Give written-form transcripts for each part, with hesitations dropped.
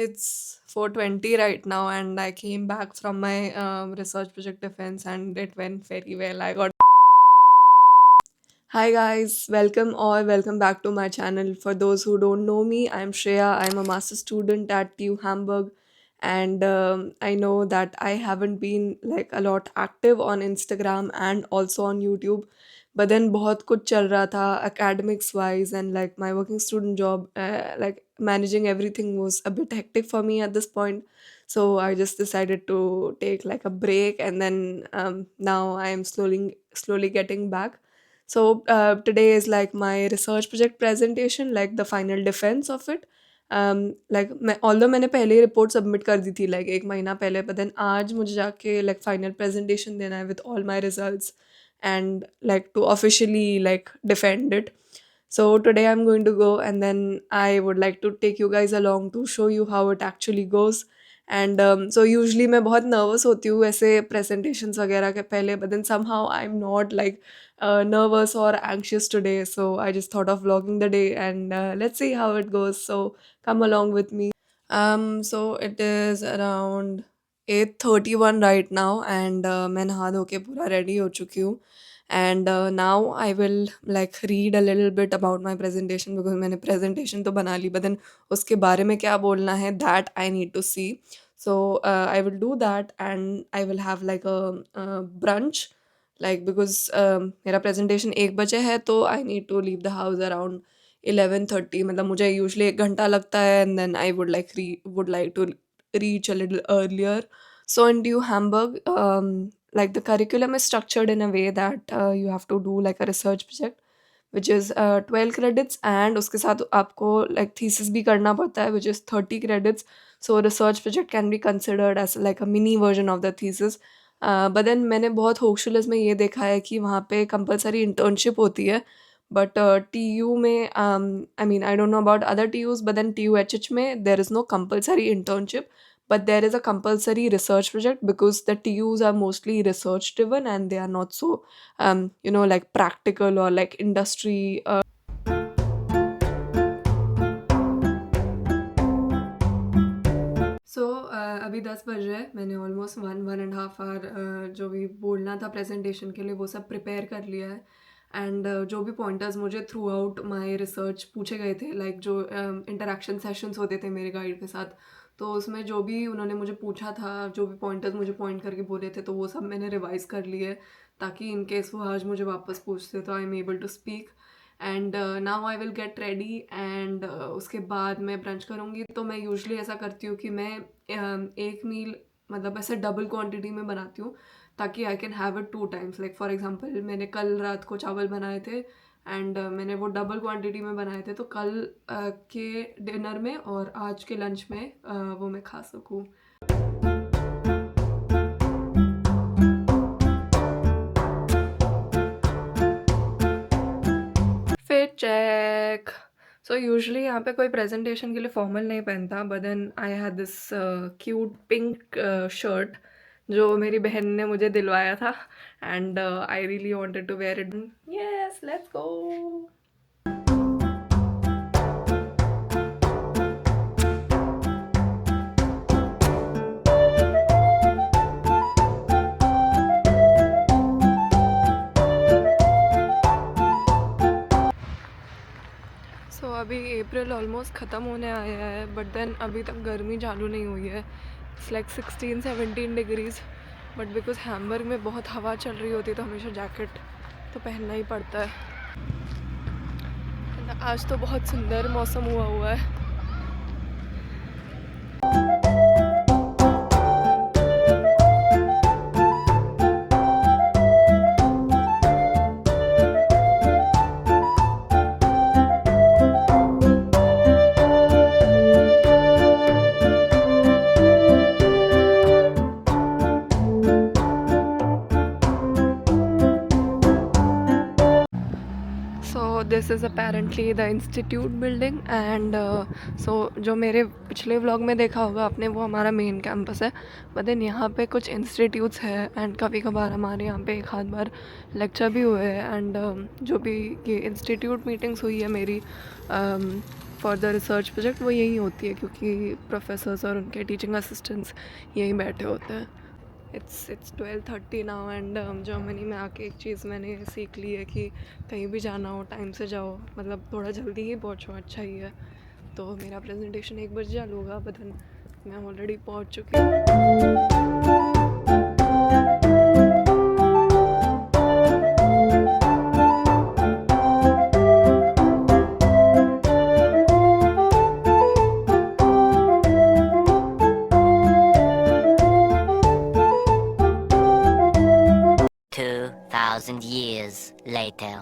It's 4:20 right now, and I came back from my research project defense, and it went very well. I got. Hi guys, welcome or welcome back to my channel. For those who don't know me, I'm Shreya. I'm a master student at TU Hamburg, and I know that I haven't been like a lot active on Instagram and also on YouTube. But then बहुत कुछ चल रहा था academics wise and like my working student job, like managing everything was a bit hectic for me at this point. So I just decided to take like a break, and then now I am slowly getting back. So today is like my research project presentation, like the final defense of it. Like मैं although मैंने पहले ही report submit कर दी थी like एक महीना पहले, but then आज मुझे जाके like final presentation देना है with all my results and like to officially like defend it. So today I'm going to go, and then I would like to take you guys along to show you how it actually goes. And so usually मैं बहुत nervous होती हूँ ऐसे presentations वगैरह के पहले, but then somehow I'm not like nervous or anxious today. So I just thought of vlogging the day, and let's see how it goes. So come along with me. So it is around 8:31 right now, and मैं नहा धो के पूरा ready हो चुकी हूँ. And now I will like read a little bit about my presentation because मैंने presentation तो बना ली, but then उसके बारे में क्या बोलना है that I need to see. So I will do that, and I will have like a brunch, like because मेरा presentation 1 बजे है, तो I need to leave the house around 11:30. मतलब मुझे usually 1 घंटा लगता है, and then I would like to reach a little earlier. So in TU Hamburg, like the curriculum is structured in a way that you have to do like a research project, which is 12 credits, and उसके साथ आपको like thesis भी करना पड़ता है, which is 30 credits. So research project can be considered as like a mini version of the thesis. But then मैंने बहुत hopeful में ये देखा है कि वहाँ पे कंपलसरी इंटर्नशिप होती है, बट टी यू में I mean I don't know about other TUs, but then T U H H में there is no compulsory internship, but there is a compulsory research project because the TUs are mostly research driven and they are not so like practical or like industry. सो अभी 10 बज रहे हैं. मैंने almost 1.5 our जो भी बोलना था presentation के लिए वो सब प्रिपेयर कर लिया है. एंड जो भी पॉइंटर्स मुझे थ्रू आउट माई रिसर्च पूछे गए थे, लाइक जो इंटरेक्शन सेशंस होते थे मेरे गाइड के साथ, तो उसमें जो भी उन्होंने मुझे पूछा था, जो भी पॉइंटर्स मुझे पॉइंट करके बोले थे, तो वो सब मैंने रिवाइज कर लिए, ताकि इन केस वो आज मुझे वापस पूछते तो I am able to speak. And now I will get ready, and उसके बाद मैं ब्रंच करूँगी. तो मैं यूजुअली ऐसा करती हूँ कि मैं एक मील मतलब ऐसे डबल क्वांटिटी में बनाती हूँ, ताकि I can have it 2 times. Like for example मैंने कल रात को चावल बनाए थे, एंड मैंने वो डबल क्वांटिटी में बनाए थे, तो कल के डिनर में और आज के लंच में वो मैं खा सकूँ. Fit check. सो यूजुअली यहाँ पे कोई प्रेजेंटेशन के लिए फॉर्मल नहीं पहनता, but then I had this cute pink shirt जो मेरी बहन ने मुझे दिलवाया था, and I really wanted to wear it. Yes, let's go. So अभी अप्रैल ऑलमोस्ट ख़त्म होने आया है, बट देन अभी तक गर्मी चालू नहीं हुई है. It's like 16-17 degrees, but because Hamburg में बहुत हवा चल रही होती है तो हमेशा जैकेट तो पहनना ही पड़ता है. आज तो बहुत सुंदर मौसम हुआ है. So this is apparently the institute building, and so जो मेरे पिछले व्लॉग में देखा होगा आपने, वो हमारा मेन कैंपस है. बट देन यहाँ पे कुछ इंस्टीट्यूट्स हैं, एंड कभी कभार हमारे यहाँ पे एक आध बार लेक्चर भी हुए हैं. एंड जो भी ये इंस्टीट्यूट मीटिंग्स हुई है मेरी, फॉर द रिसर्च प्रोजेक्ट वो यहीं होती है, क्योंकि प्रोफेसर्स और उनके टीचिंग असिस्टेंट्स यहीं बैठे होते हैं। इट्स 12:30 नाउ एंड जर्मनी में आके एक चीज़ मैंने सीख ली है कि कहीं भी जाना हो टाइम से जाओ, मतलब थोड़ा जल्दी ही पहुँचो अच्छा ही है। तो मेरा प्रेजेंटेशन 1 बजे चालू होगा, बट मैं ऑलरेडी पहुँच चुकी हूँ। Two thousand years later.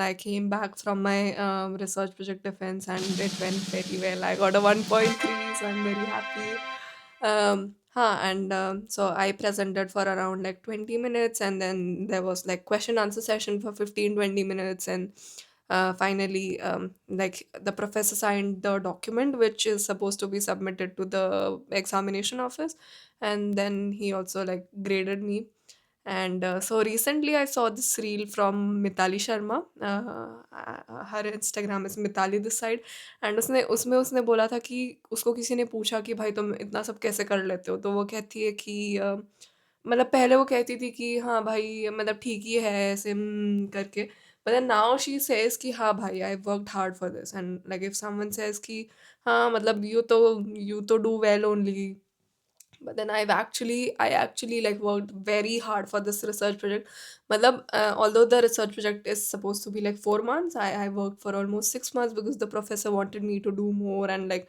I came back from my research project defense and it went very well. I got a 1.3, so I'm very happy. And so I presented for around like 20 minutes, and then there was like question answer session for 15-20 minutes, and finally, like the professor signed the document which is supposed to be submitted to the examination office, and then he also like graded me. And so recently I saw this reel from Mitali Sharma. Her Instagram is Mitali this side. And उसने उसमें उसने बोला था कि उसको किसी ने पूछा कि भाई तुम इतना सब कैसे कर लेते हो, तो वो कहती है कि मतलब पहले वो कहती थी कि हाँ भाई मतलब ठीक ही है ऐसे करके, but then now she says कि हाँ भाई I worked hard for this, and like if someone says कि हाँ मतलब यू तो do well only, but then I actually like worked very hard for this research project. Matlab, although the research project is supposed to be like 4 months, I worked for almost 6 months because the professor wanted me to do more, and like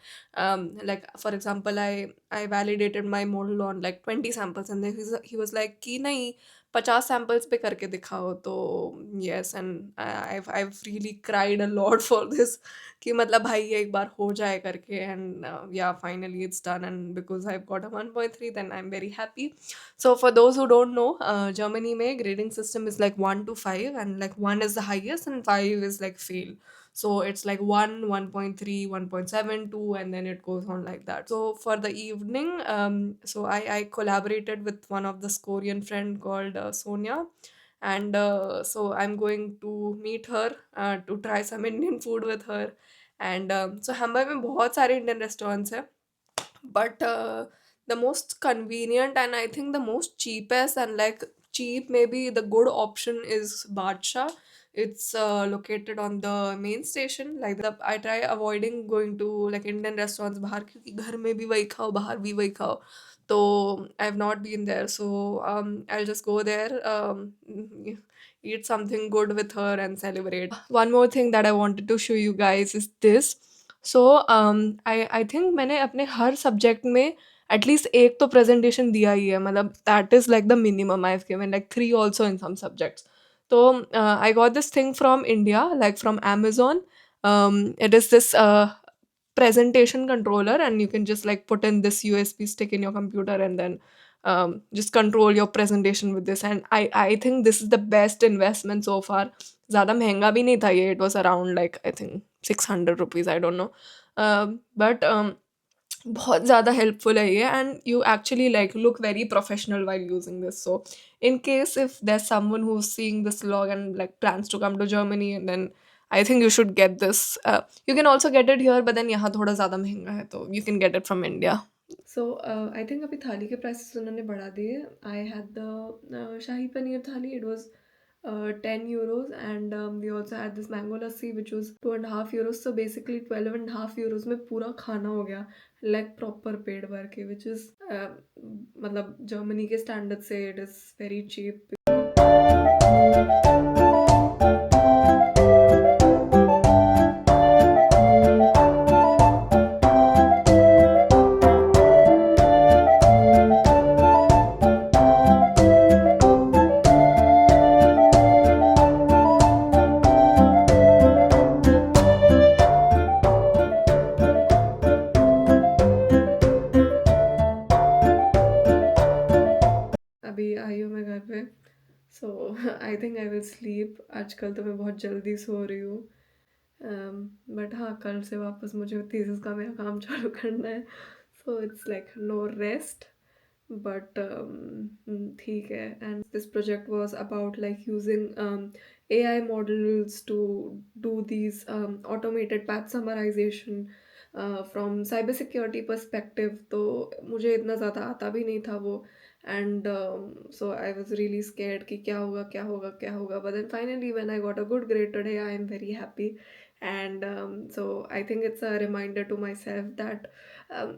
for example I validated my model on like 20 samples, and then he was like कि नहीं 50 samples पे करके दिखाओ, तो yes, and I've really cried a lot for this कि मतलब भाई ये एक बार हो जाए करके, एंड या finally it's done, and because I got a 1.3 then I am very happy. So for those who don't know, Germany में grading system is like 1 to 5, and like 1 is the highest and 5 is like fail. So it's like 1, 1.3, 1.7, 2, and then it goes on like that. So for the evening, so I collaborated with one of the Korean friend called Sonia, and so I'm going to meet her to try some Indian food with her. And so Hamburg में बहुत सारे Indian restaurants हैं, but the most convenient and I think the most cheapest and like cheap maybe the good option is Badshah. It's located on the main station. Like I try avoiding going to like Indian restaurants बाहर, क्योंकि घर में भी वही खाओ बाहर भी वही खाओ. तो I've not been there, so I'll just go there, eat something good with her and celebrate. One more thing that I wanted to show you guys is this. So I think मैंने अपने हर subject में at least एक तो presentation दिया ही है, मतलब that is like the minimum I have given like 3 also in some subjects. तो I got this thing from India like from Amazon. It is this presentation controller, and you can just like put in this USB stick in your computer, and then just control your presentation with this, and I think this is the best investment so far. ज़्यादा महंगा भी नहीं था ये, it was around like I think 600 rupees, I don't know. But बहुत ज़्यादा helpful है ये, and you actually like look very professional while using this. So in case if there's someone who's seeing this vlog and like plans to come to Germany, and then I think you should get this. You can also get it here, but then यहाँ थोड़ा ज़्यादा महंगा है, तो you can get it from India. So I think अभी थाली के prices उन्होंने बढ़ा दिए. I had the शाही पनीर थाली. It was 10 euros, and we also had this mango lassi which was 2.5 euros. So basically 12.5 euros में पूरा खाना हो गया, like proper पेट भर के, which is मतलब जर्मनी के स्टैंडर्ड से it is very cheap. अभी आई हूँ मैं घर पे, so I think I will sleep. आजकल तो मैं बहुत जल्दी सो रही हूँ, बट हाँ कल से वापस मुझे थीसिस का मेरा काम चालू करना है. So it's like no rest, but ठीक है. And this project was about like using AI models to do these automated path summarization from cybersecurity perspective. तो मुझे इतना ज़्यादा आता भी नहीं था वो. And so I was really scared कि क्या होगा क्या होगा क्या होगा. But then finally when I got a good grade today, I am very happy. And so I think it's a reminder to myself that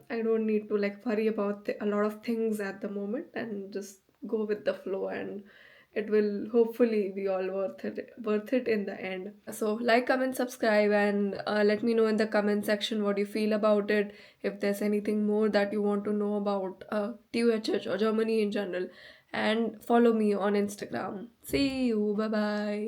I don't need to like worry about a lot of things at the moment, and just go with the flow, and it will hopefully be all worth it in the end. So like, comment, subscribe, and let me know in the comment section what you feel about it. If there's anything more that you want to know about TUHH or Germany in general, and follow me on Instagram. See you. Bye bye.